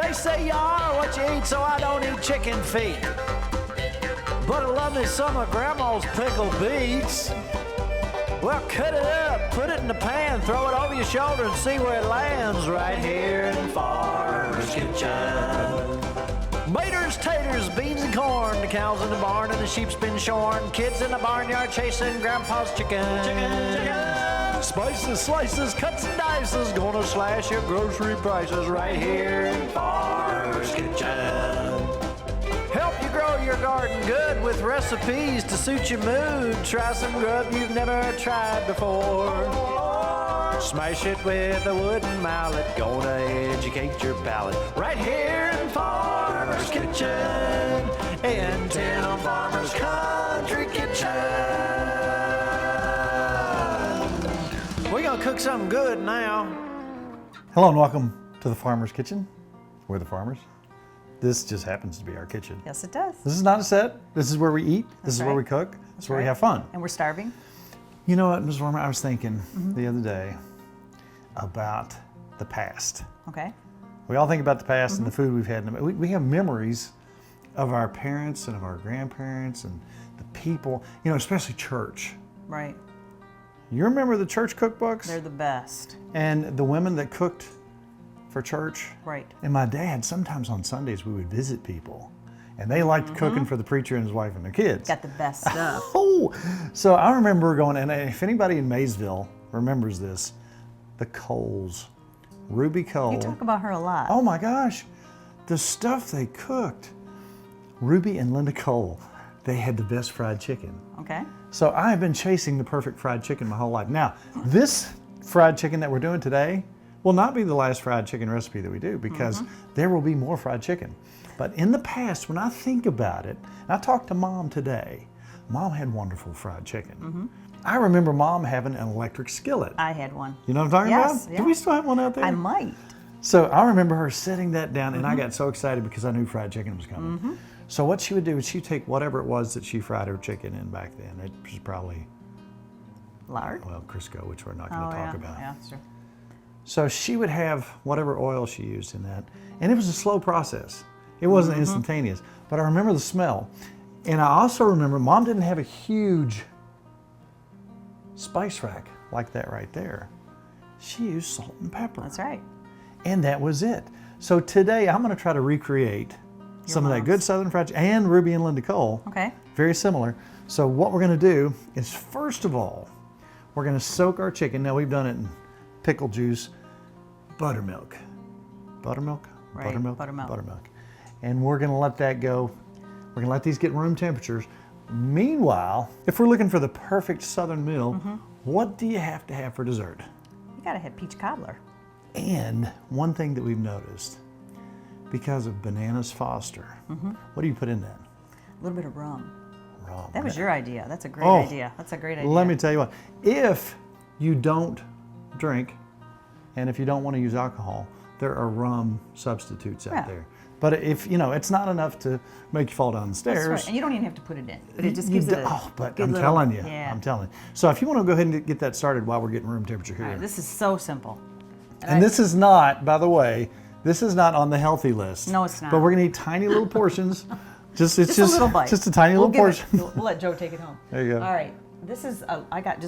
They say you are what you eat, so I don't eat chicken feet. But I love me some of Grandma's pickled beets. Well, cut it up, put it in the pan, throw it over your shoulder and see where it lands right here in Farmer's Kitchen. Maters, taters, beans and corn, the cows in the barn and the sheep's been shorn, kids in the barnyard chasing Grandpa's chicken. Spices, slices, cuts and dices, gonna slash your grocery prices right here in Farmer's Kitchen. Help you grow your garden good with recipes to suit your mood. Try some grub you've never tried before. Smash it with a wooden mallet, gonna educate your palate. Right here in Farmer's Kitchen, in Tim Farmer's Country Kitchen. We're gonna cook something good now. Hello and welcome to the Farmer's Kitchen. We're the farmers. This just happens to be our kitchen. Yes, it does. This is not a set. This is where we eat. This is where we cook. This is where we have fun. And we're starving. You know what, Ms. Farmer, I was thinking the other day about the past. Okay. We all think about the past and the food we've had. We have memories of our parents and of our grandparents and the people, you know, especially church. Right. You remember the church cookbooks? They're the best. And the women that cooked for church. Right. And my dad, sometimes on Sundays, we would visit people. And they liked cooking for the preacher and his wife and their kids. Got the best stuff. Oh, so I remember going, and if anybody in Maysville remembers this, the Coles, Ruby Cole. You talk about her a lot. Oh my gosh, the stuff they cooked. Ruby and Linda Cole, they had the best fried chicken. Okay. So I have been chasing the perfect fried chicken my whole life. Now, this fried chicken that we're doing today will not be the last fried chicken recipe that we do because there will be more fried chicken. But in the past, when I think about it, and I talked to Mom today, Mom had wonderful fried chicken. I remember Mom having an electric skillet. I had one. You know what I'm talking about? Yeah. Do we still have one out there? I might. So I remember her setting that down and I got so excited because I knew fried chicken was coming. So what she would do is she'd take whatever it was that she fried her chicken in back then. It was probably, Lard? well, Crisco, which we're not going to talk about. Yeah, sure. So she would have whatever oil she used in that. And it was a slow process. It wasn't instantaneous. But I remember the smell. And I also remember Mom didn't have a huge spice rack like that right there. She used salt and pepper. That's right. And that was it. So today I'm going to try to recreate some of that good Southern fried chicken and Ruby and Linda Cole. Okay. Very similar. So what we're going to do is, first of all, we're going to soak our chicken. Now we've done it in pickle juice, buttermilk. Buttermilk? Right, Buttermilk? buttermilk. Buttermilk. And we're going to let that go. We're going to let these get room temperatures. Meanwhile, if we're looking for the perfect Southern meal, what do you have to have for dessert? You gotta have peach cobbler. And one thing that we've noticed, because of Bananas Foster, what do you put in that? A little bit of rum. Rum. That was your idea. That's a great idea. That's a great idea. Let me tell you what, if you don't drink and if you don't want to use alcohol, there are rum substitutes out there. But if, you know, it's not enough to make you fall down the stairs. That's right. And you don't even have to put it in. But it just gives it a but good I'm little, telling you, yeah. I'm telling you. So if you want to go ahead and get that started while we're getting room temperature here. All right, this is so simple. And this is not, by the way, this is not on the healthy list. No, it's not. But we're going to eat tiny little portions. It's just a little bite. Just a tiny little portion. We'll let Joe take it home. There you go. All right. This is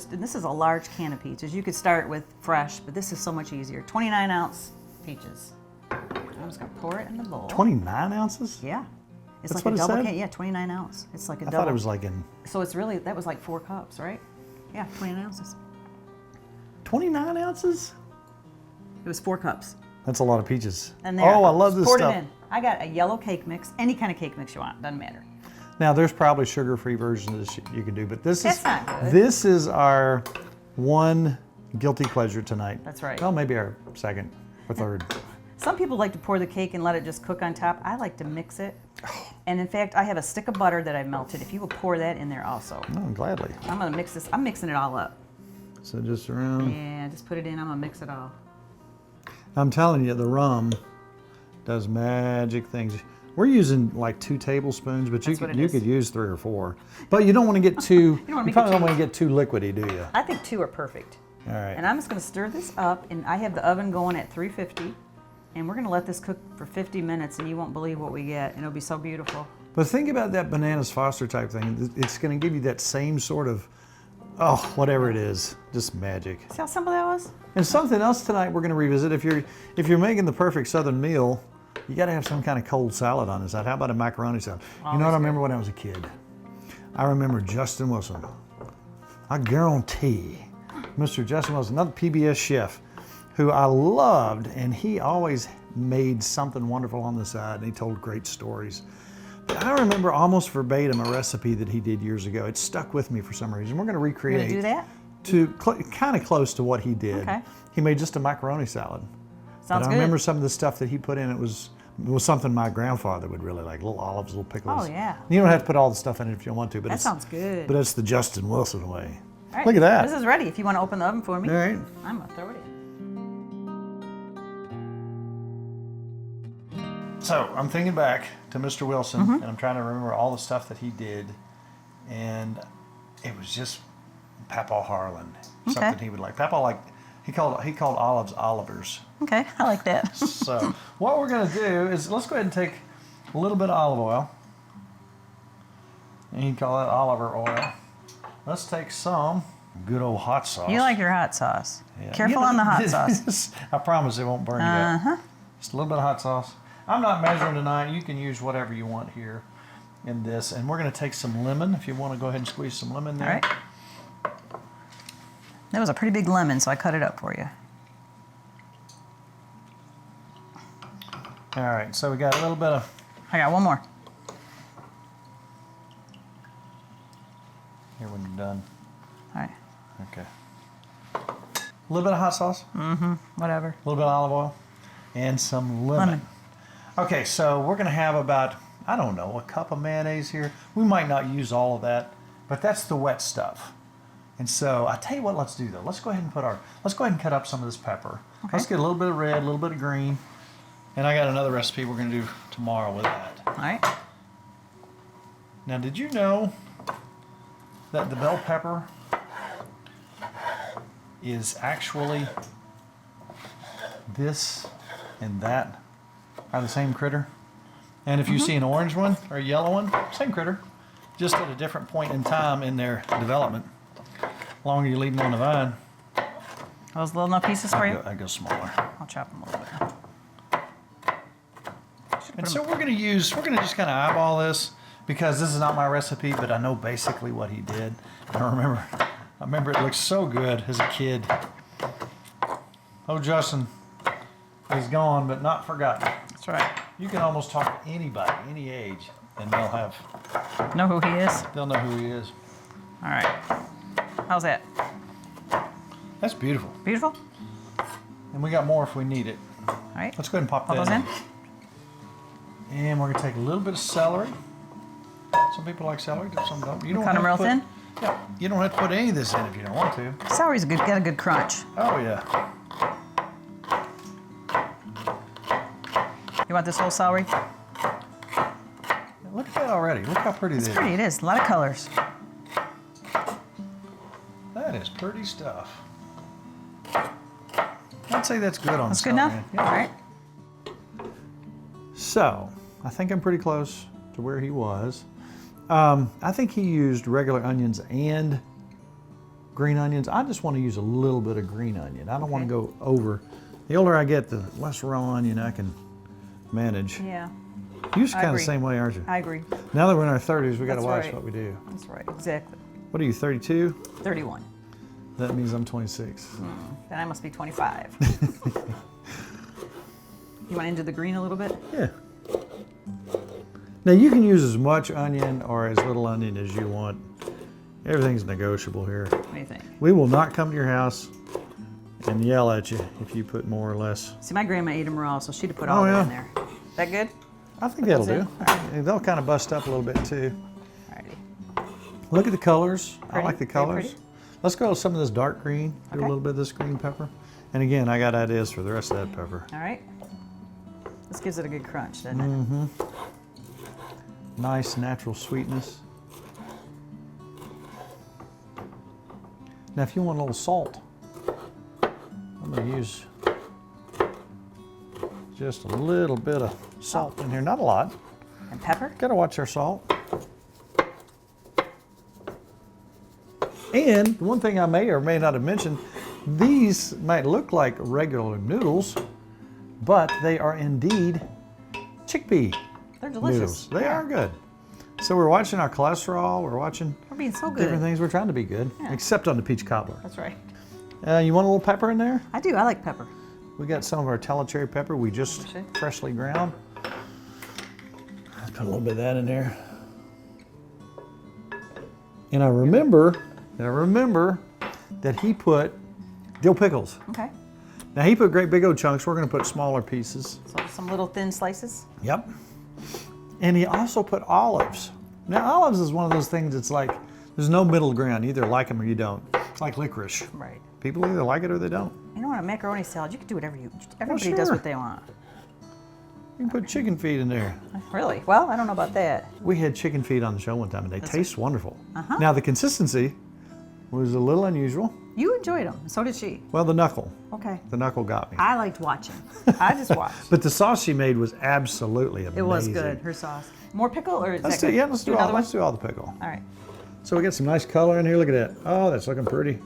this is a large can of peaches. You could start with fresh, but this is so much easier. 29-ounce peaches. I'm just gonna pour it in the bowl. 29 ounces? Yeah. It's That's like a what it double said? can. Yeah, 29 ounce. It's like a I double. thought it was like in So it's really, that was like 4 cups, right? Yeah, 29 ounces. 29 ounces? It was 4 cups. That's a lot of peaches. And there, Oh, I love this poured stuff. it in. I got a yellow cake mix, any kind of cake mix you want, doesn't matter. Now there's probably sugar-free versions of this you can do, but this That's is not good. This is our one guilty pleasure tonight. That's right. Well, maybe our second or third. Some people like to pour the cake and let it just cook on top. I like to mix it. And in fact, I have a stick of butter that I melted. If you will pour that in there also. Oh, gladly. I'm gonna mix this. I'm mixing it all up. So just around. Yeah, just put it in. I'm gonna mix it all. I'm telling you, the rum does magic things. We're using like 2 tablespoons, but you could use 3 or 4. But you don't want to get too. you probably don't want to get too liquidy, do you? I think 2 are perfect. All right. And I'm just gonna stir this up, and I have the oven going at 350. And we're gonna let this cook for 50 minutes and you won't believe what we get. And it'll be so beautiful. But think about that bananas Foster type thing. It's going to give you that same sort of, oh, whatever it is, just magic. See how simple that was? And something else tonight we're going to revisit. If you're making the perfect Southern meal, you got to have some kind of cold salad on the side. How about a macaroni salad? You know what I remember when I was a kid? I remember Justin Wilson. I guarantee Mr. Justin Wilson, another PBS chef, who I loved, and he always made something wonderful on the side, and he told great stories. But I remember almost verbatim a recipe that he did years ago. It stuck with me for some reason. We're going to recreate. You gonna To do that? kind of close to what he did. Okay. He made just a macaroni salad. Sounds but I good. remember some of the stuff that he put in. It was something my grandfather would really like. Little olives, little pickles. Oh, yeah. You don't have to put all the stuff in it if you don't want to. But That sounds good. But it's the Justin Wilson way. All right, Look at that. This is ready. If you want to open the oven for me, All right. I'm gonna throw it in. So I'm thinking back to Mr. Wilson, Mm-hmm. and I'm trying to remember all the stuff that he did, and it was just Papa Harlan, something he would like. Papa he called olives Olivers. Okay, I like that. So what we're gonna do is let's go ahead and take a little bit of olive oil, and you can call that Oliver oil. Let's take some good old hot sauce. You like your hot sauce. Yeah. Careful on the hot sauce. I promise it won't burn you up. Just a little bit of hot sauce. I'm not measuring tonight. You can use whatever you want here in this. And we're going to take some lemon. If you want to go ahead and squeeze some lemon there. All right. That was a pretty big lemon, so I cut it up for you. All right. So we got a little bit of... I got one more. Here when you're done. All right. Okay. A little bit of hot sauce. Whatever. A little bit of olive oil. And some lemon. Okay, so we're going to have about, I don't know, a cup of mayonnaise here. We might not use all of that, but that's the wet stuff. And so I tell you what, let's do though. Let's go ahead and cut up some of this pepper. Okay. Let's get a little bit of red, a little bit of green. And I got another recipe we're going to do tomorrow with that. All right. Now, did you know that the bell pepper is actually this and that are the same critter? And if you see an orange one or a yellow one, same critter, just at a different point in time in their development. The longer you leave them on the vine, Those little enough pieces for you? I go smaller. I'll chop them a little bit. And so we're gonna just kind of eyeball this because this is not my recipe, but I know basically what he did. And I remember it looked so good as a kid. Oh, Justin is gone, but not forgotten. That's right. You can almost talk to anybody, any age, and they'll Know who he is? know who he is. All right. How's that? That's beautiful. Beautiful? And we got more if we need it. All right. Let's go ahead and pop Put that those in. And we're gonna take a little bit of celery. Some people like celery, some don't. You don't Cut have them to real put- thin? Yeah, you don't have to put any of this in if you don't want to. Celery's got a good crunch. Oh yeah. You want this whole celery? Look at that already. Look how pretty It's this pretty. is. It is. A lot of colors. That is pretty stuff. I'd say that's good on That's good celery. enough? Yeah. All right. So, I think I'm pretty close to where he was. I think he used regular onions and green onions. I just want to use a little bit of green onion. I don't want to go over. The older I get, the less raw onion I can manage. Yeah. You're I kind of the agree. same way, aren't you? I agree. Now that we're in our 30s, we got to That's watch right. what we do. That's right. Exactly. What are you, 32? 31. That means I'm 26. Then I must be 25. You want into the green a little bit? Yeah. Now you can use as much onion or as little onion as you want. Everything's negotiable here. What do you think? We will not come to your house and yell at you if you put more or less. See, my grandma ate them raw, so she'd have put all Oh, that yeah. in there. That good? I think that'll those do. in? They'll kind of bust up a little bit too. Alrighty. Look at the colors. I Pretty? like the Very colors. pretty? Let's go with some of this dark green. Do a Okay. little bit of this green pepper. And again, I got ideas for the rest of that pepper. All right. This gives it a good crunch, doesn't it? Nice natural sweetness. Now if you want a little salt, I'm going to use just a little bit of salt in here, not a lot. And pepper? Gotta watch our salt. And one thing I may or may not have mentioned, these might look like regular noodles, but they are indeed chickpea They're delicious. noodles. They are good. So we're watching our cholesterol, we're watching We're being so good. different things. We're trying to be good, Yeah. except on the peach cobbler. That's right. You want a little pepper in there? I do. I like pepper. We got some of our cherry pepper we just Sure. freshly ground. Let's put a little bit of that in there. And I remember that he put dill pickles. Okay. Now he put great big old chunks. We're going to put smaller pieces. So some little thin slices. Yep. And he also put olives. Now olives is one of those things that's like, there's no middle ground. You either like them or you don't. It's like licorice. Right. People either like it or they don't. You know what? A macaroni salad, you can do whatever everybody sure. does what they want. You can put chicken feet in there. Really? Well, I don't know about that. We had chicken feet on the show one time and they taste wonderful. Uh-huh. Now the consistency was a little unusual. You enjoyed them. So did she. Well, the knuckle. Okay. The knuckle got me. I liked watching. I just watched. But the sauce she made was absolutely amazing. It was good. Her sauce. More pickle or is Let's that do, good? yeah, let's do another all, one? let's do all the pickle. All right. So we got some nice color in here. Look at that. Oh, that's looking pretty.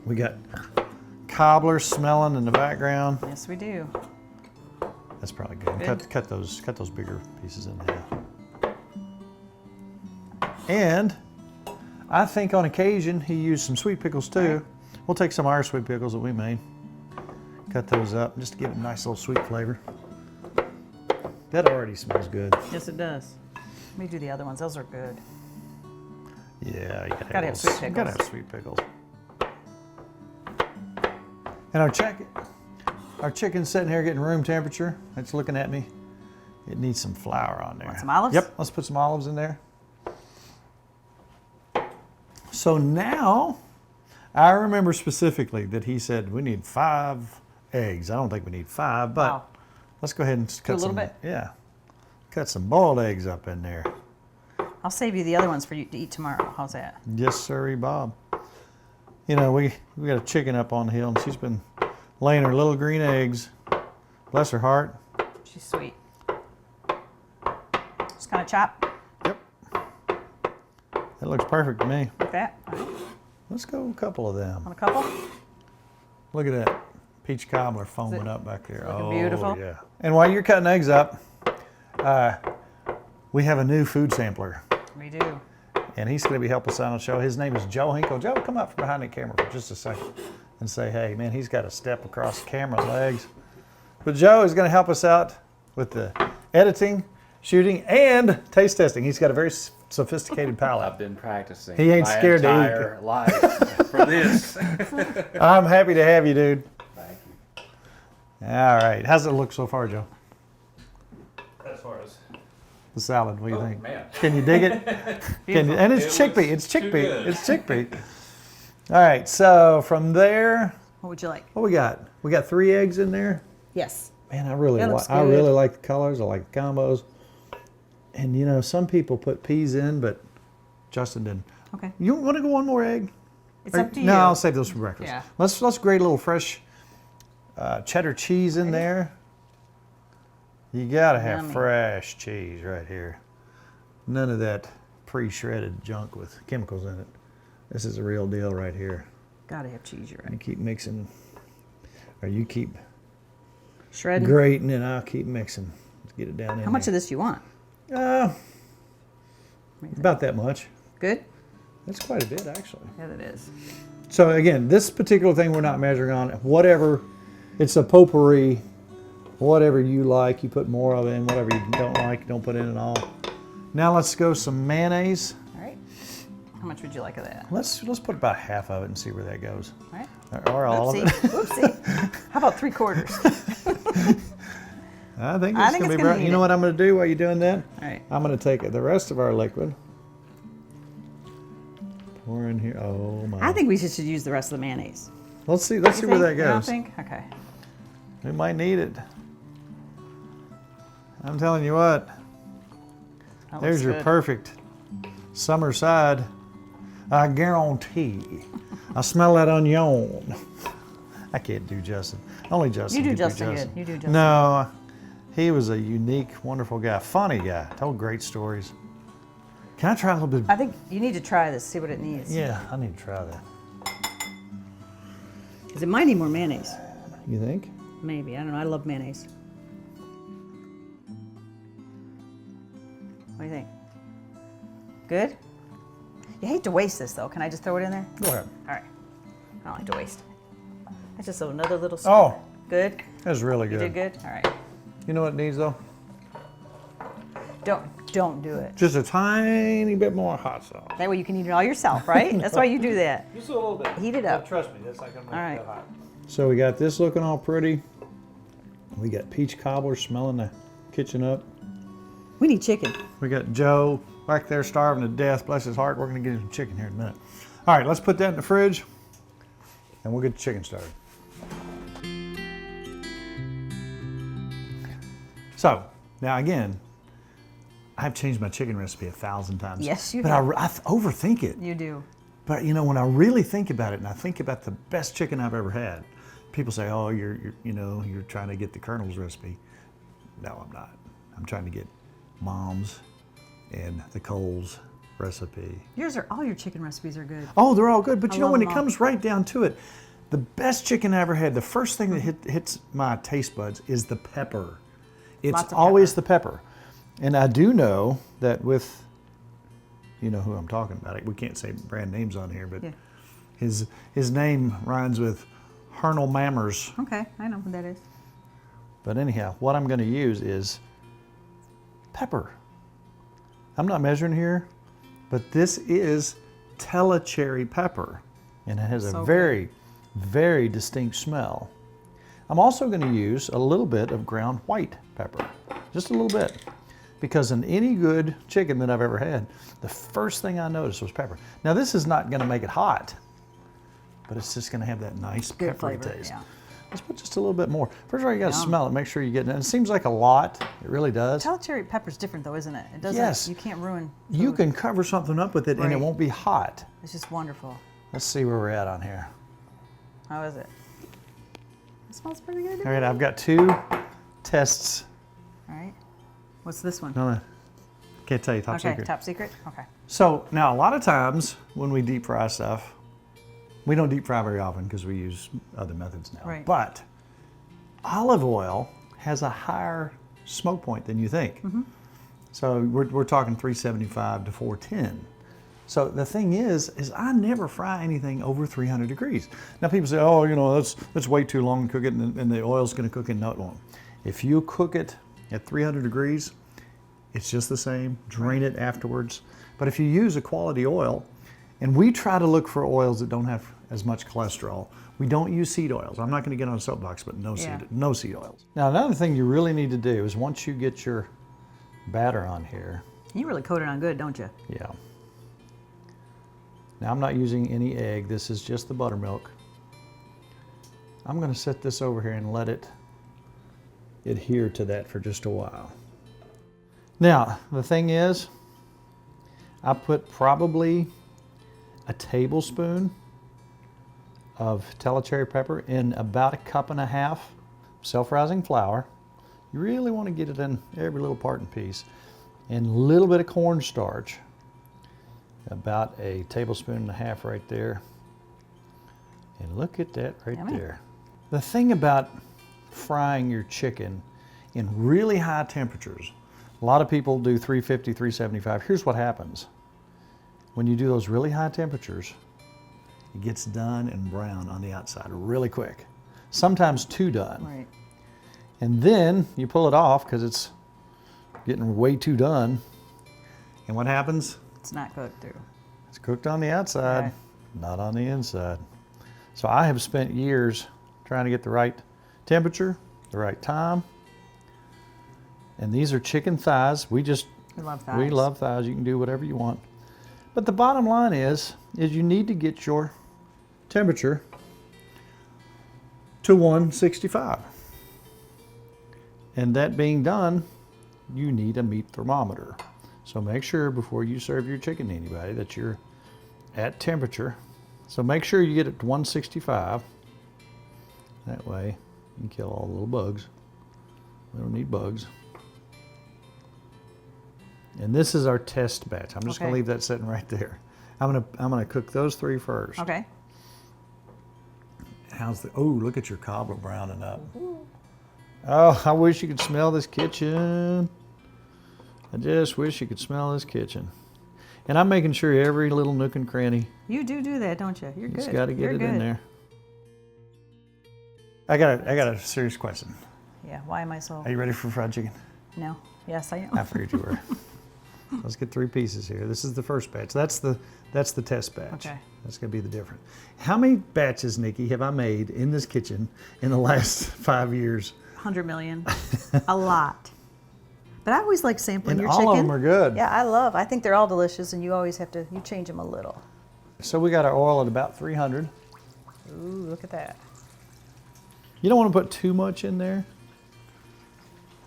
We got cobbler smelling in the background. Yes, we do. That's probably good. Good. Cut those bigger pieces in half. And I think on occasion he used some sweet pickles too. We'll take some of our sweet pickles that we made. Cut those up just to give it a nice little sweet flavor. That already smells good. Yes, it does. Let me do the other ones. Those are good. Yeah, you gotta Gotta have sweet You gotta pickles. have sweet pickles. And our chicken's sitting here getting room temperature. It's looking at me. It needs some flour on there. Want some olives? Yep, let's put some olives in there. So now, I remember specifically that he said we need 5 eggs. I don't think we need 5, but Wow. let's go ahead and cut a little some. bit? Yeah, cut some boiled eggs up in there. I'll save you the other ones for you to eat tomorrow. How's that? Yes, sirree, Bob. You know, we got a chicken up on the hill, and she's been laying her little green eggs. Bless her heart. She's sweet. Just kind of chop Yep. That looks perfect to me. like that. All right. Let's go a couple of them. On a couple. Look at that peach cobbler foaming up back there. looking Oh, beautiful? yeah. And while you're cutting eggs up, we have a new food sampler. We do. And he's going to be helping us out on the show. His name is Joe Hinkle. Joe, come up from behind the camera for just a second and say, hey, man, he's got to step across the camera legs. But Joe is going to help us out with the editing, shooting, and taste testing. He's got a very sophisticated palate. I've been practicing. He ain't my scared to eat. entire life for this. I'm happy to have you, dude. Thank you. All right. How's it look so far, Joe? As far as The salad, what do you oh think? man, Can you dig it? Can you, and it's It chickpea. looks It's too chickpea. good. It's chickpea. All right. So from there, What would you like? what we got? We got 3 eggs in there. Yes. Man, I really That looks I good. really like the colors. I like the combos. And you know, some people put peas in, but Justin didn't. Okay. You want to go one more egg? It's Or- up to you. No, I'll save those for breakfast. Yeah. Let's grate a little fresh cheddar cheese in there. You gotta have Yummy. fresh cheese right here. None of that pre-shredded junk with chemicals in it. This is a real deal right here. Gotta have cheese, you're You right. keep mixing, or you keep Shredded. grating, and I'll keep mixing. Let's get it down in How much there. of this do you want? About that much. Good? That's quite a bit, actually. Yeah, it is. So again, this particular thing we're not measuring on. Whatever, it's a potpourri. Whatever you like, you put more of it in. Whatever you don't like, don't put in at all. Now let's go some mayonnaise. All right. How much would you like of that? Let's put about half of it and see where that goes. All right. Or all of Oopsie. it. Oopsie. How about 3/4? I think I it's think gonna it's be gonna right. need You know it. what I'm gonna do while you're doing that? All right. I'm gonna take the rest of our liquid. Pour in here. Oh my. I think we should use the rest of the mayonnaise. Let's see You where that think? You don't goes. think? Okay. We might need it. I'm telling you what. That There's looks your good. perfect summer side. I guarantee. I smell that onion. I can't do Justin. Only Justin You do can Justin good. You do Justin. No, he was a unique, wonderful guy. Funny guy. Told great stories. Can I try a little bit? I think you need to try this, see what it needs. Yeah, I need to try that. Because it might need more mayonnaise. You think? Maybe. I don't know. I love mayonnaise. What do you think? Good? You hate to waste this, though. Can I just throw it in there? Go ahead. All right. I don't like to waste. That's just another little spoon. Oh, Good? that's really You good. did good? All right. You know what it needs though? Don't do it. Just a tiny bit more hot sauce. That way you can eat it all yourself, right? That's why you do that. Just a little bit. Heat it up. Trust me, that's not gonna make All right. it that hot. So we got this looking all pretty. We got peach cobbler smelling the kitchen up. We need chicken. We got Joe back there starving to death. Bless his heart. We're gonna get him some chicken here in a minute. All right, let's put that in the fridge, and we'll get the chicken started. So now again, I've changed my chicken recipe 1,000 times. Yes, you but have. I overthink it. You do. But you know, when I really think about it, and I think about the best chicken I've ever had, people say, "Oh, you're trying to get the Colonel's recipe." No, I'm not. I'm trying to get Mom's and the Cole's recipe. All your chicken recipes are good. Oh, they're all good. But I you know, love when them it all. comes right down to it, the best chicken I ever had, the first thing that hits my taste buds is the pepper. It's Lots of always pepper. the pepper. And I do know that with, you know who I'm talking about. We can't say brand names on here, but Yeah. his name rhymes with Hernal Mammers. Okay, I know who that is. But anyhow, what I'm going to use is pepper. I'm not measuring here, but this is telecherry pepper, and it has So a good. very, very distinct smell. I'm also going to use a little bit of ground white pepper, just a little bit, because in any good chicken that I've ever had, the first thing I noticed was pepper. Now this is not going to make it hot, but it's just going to have that nice Good peppery flavor. taste. Yeah. Let's put just a little bit more. First of all, you got to Yum. smell it. Make sure you get it. And it seems like a lot. It really does. Telecherry pepper's different though, isn't it? It doesn't. Yes. You can't ruin. You food. can cover something up with it and it Right. won't be hot. It's just wonderful. Let's see where we're at on here. How is it? It smells pretty good. All right, I've got 2 tests. All right. What's this one? No, can't tell you, top Okay, secret. top secret. Okay. So now a lot of times when we deep fry stuff, we don't deep fry very often because we use other methods now. Right. But olive oil has a higher smoke point than you think. Mm-hmm. So we're talking 375 to 410. So the thing is I never fry anything over 300 degrees. Now people say, oh, you know, that's way too long to cook it and the oil's gonna cook it. No, it won't. If you cook it at 300 degrees, it's just the same. Drain it afterwards. But if you use a quality oil, and we try to look for oils that don't have as much cholesterol. We don't use seed oils. I'm not gonna get on a soapbox, but no seed oils. Now another thing you really need to do is once you get your batter on here, You really coat it on good, don't you? yeah. Now I'm not using any egg. This is just the buttermilk. I'm gonna set this over here and let it adhere to that for just a while. Now, the thing is, I put probably a tablespoon of telecherry pepper in about 1.5 cups self-rising flour. You really want to get it in every little part and piece. And a little bit of cornstarch, about 1.5 tablespoons right there. And look at that right Yummy. there. The thing about frying your chicken in really high temperatures, a lot of people do 350, 375. Here's what happens. When you do those really high temperatures, it gets done and brown on the outside really quick. Sometimes too done. Right. And then you pull it off because it's getting way too done. And what happens? It's not cooked through. It's cooked on the outside, Right. not on the inside. So I have spent years trying to get the right temperature, the right time. And these are chicken thighs. We love thighs. We love thighs. You can do whatever you want. But the bottom line is you need to get your temperature to 165. And that being done, you need a meat thermometer. So make sure before you serve your chicken to anybody that you're at temperature. So make sure you get it to 165. That way you can kill all the little bugs. We don't need bugs. And this is our test batch. I'm just gonna Okay. leave that sitting right there. I'm gonna cook those 3 first. Okay. Oh, look at your cobbler browning up. Oh, I wish you could smell this kitchen. I just wish you could smell this kitchen. And I'm making sure every little nook and cranny. You do that, don't you? You're good. Just got to get You're it in good. there. I got a serious question. Yeah. Why am I so? Are you ready for fried chicken? No. Yes, I am. I figured you were. Let's get 3 pieces here. This is the first batch. That's the test batch. Okay. That's gonna be the difference. How many batches, Nikki, have I made in this kitchen in the last 5 years? 100 million. A lot. But I always like sampling And your all chicken. of them are good. Yeah, I think they're all delicious, and you always have to, you change them a little. So we got our oil at about 300. Ooh, look at that. You don't want to put too much in there.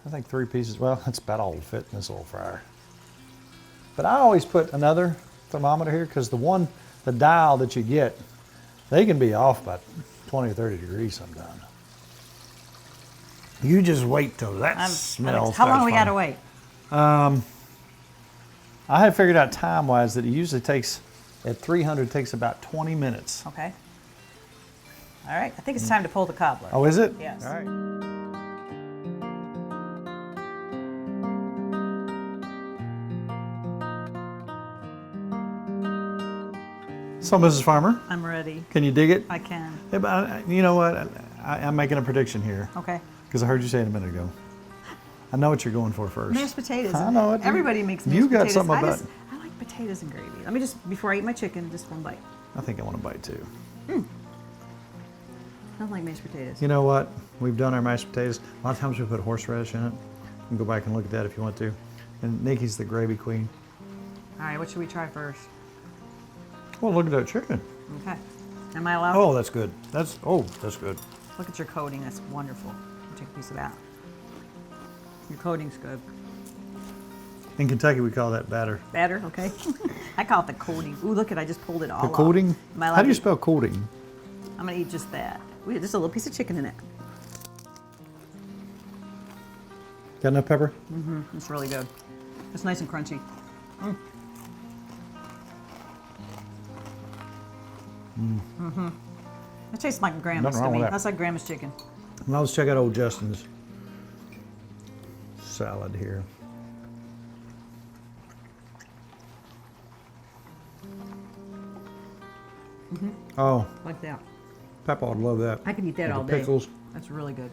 I think 3 pieces, well, that's about all will fit in this little fryer. But I always put another thermometer here because the dial that you get, they can be off by 20 or 30 degrees sometimes. You just wait till that smells. How long we got to wait? I have figured out time-wise that it usually takes, at 300, takes about 20 minutes. Okay. All right. I think it's time to pull the cobbler. Oh, is it? Yes. All right. So, Mrs. Farmer, I'm ready. can you dig it? I can. Hey, but you know what? I'm making a prediction here Okay. because I heard you say it a minute ago. I know what you're going for first. Mashed potatoes. I know it. Everybody makes mashed You got potatoes. something about it. I like potatoes and gravy. Let me just, before I eat my chicken, just one bite. I think I want to bite too. I don't like mashed potatoes. You know what? We've done our mashed potatoes. A lot of times we put horseradish in it. You can go back and look at that if you want to. And Nikki's the gravy queen. All right, what should we try first? Well, look at that chicken. Okay. Am I allowed? Oh, that's good. That's good. Look at your coating. That's wonderful. I'll take a piece of that. Your coating's good. In Kentucky, we call that batter. Batter, okay. I call it the coating. Ooh, look at, I just pulled it all The off. coating? Am I allowed How do you to- spell coating? I'm gonna eat just that. Ooh, just a little piece of chicken in it. Got enough pepper? It's really good. It's nice and crunchy. It tastes like grandma's Nothing to wrong me. with that. That's like grandma's chicken. Now let's check out old Justin's salad here. Oh, Like that. Papa would love that. I could eat that With all the day. pickles. That's really good.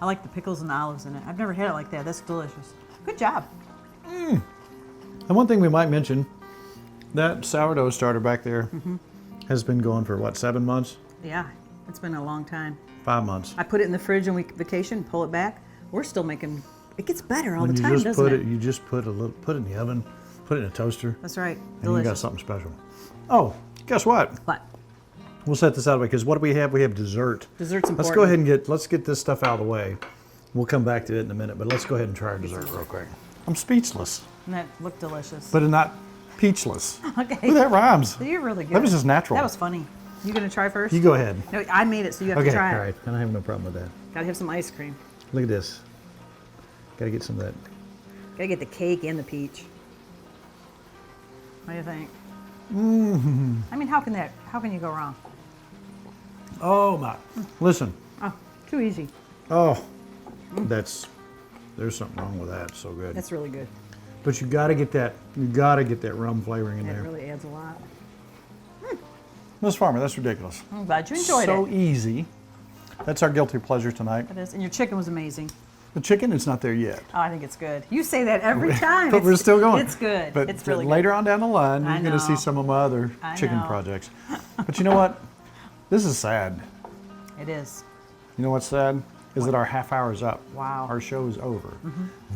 I like the pickles and the olives in it. I've never had it like that. That's delicious. Good job. And one thing we might mention, that sourdough starter back there has been going for what, 7 months? Yeah, it's been a long time. 5 months. I put it in the fridge on vacation, pull it back. We're still making, it gets better all When the you time, just doesn't put it? it, you just put it in the oven, put it in a toaster, That's right. and you got Delicious. something special. Oh, guess what? But We'll set this out of the way because what do we have? We have dessert. dessert's important. Let's go ahead and let's get this stuff out of the way. We'll come back to it in a minute, but let's go ahead and try our dessert real quick. I'm speechless, And that looked delicious. but not peachless. Okay. Ooh, that rhymes. You're really good. That was just natural. That was funny. You gonna try first? You go ahead. No, I made it, so you have Okay, to try all it. right. I don't have no problem with that. Gotta have some ice cream. Look at this. Got to get some of that. Gotta get the cake and the peach. What do you think? I mean, how can you go wrong? Oh my! Listen. Oh, too easy. Oh, there's something wrong with that. It's so good. That's really good. But you got to get that. You got to get that rum flavoring in It there. really adds a lot. Miss Farmer, that's ridiculous. I'm glad you enjoyed So it. easy. That's our guilty pleasure tonight. It is. And your chicken was amazing. The chicken, it's not there yet. Oh, I think it's good. You say that every time. But we're still going. It's good. But it's really later good. on down the line, I you're going to see know. some of my other I chicken know. projects. But you know what? This is sad. It is. You know what's sad? Is that our half hour is up. Wow. Our show is over.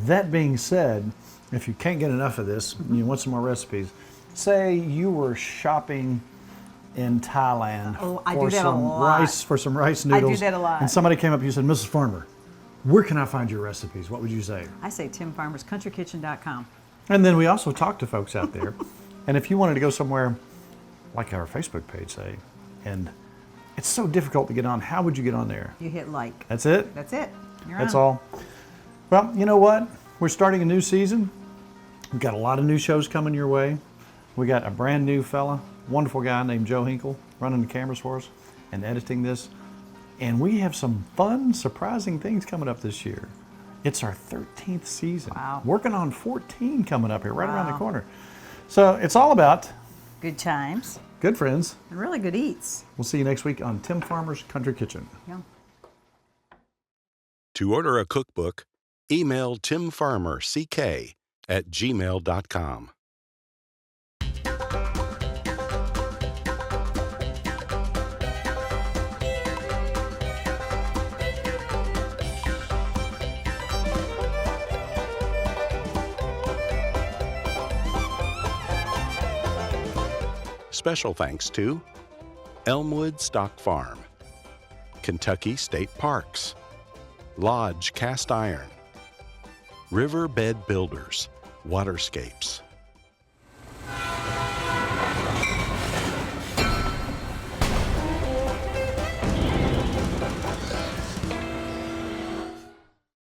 That being said, if you can't get enough of this, and you want some more recipes, say you were shopping in Thailand Oh, I for do that a some lot. rice noodles. that a lot. And somebody came up to you and said, Mrs. Farmer, where can I find your recipes? What would you say? I say timfarmerscountrykitchen.com. And then we also talk to folks out there. And if you wanted to go somewhere like our Facebook page, say, and It's so difficult to get on. How would you get on there? You hit like. That's it? That's it. You're That's on. all. Well, you know what? We're starting a new season. We've got a lot of new shows coming your way. We got a brand new fella, wonderful guy named Joe Hinkle, running the cameras for us and editing this. And we have some fun, surprising things coming up this year. It's our 13th season. Wow. Working on 14 coming up here, right around the Wow. corner. So it's all about Good times good friends. and really good eats. We'll see you next week on Tim Farmer's Country Kitchen. Yeah. To order a cookbook, email timfarmerck@gmail.com. Special thanks to Elmwood Stock Farm, Kentucky State Parks, Lodge Cast Iron, Riverbed Builders, Waterscapes,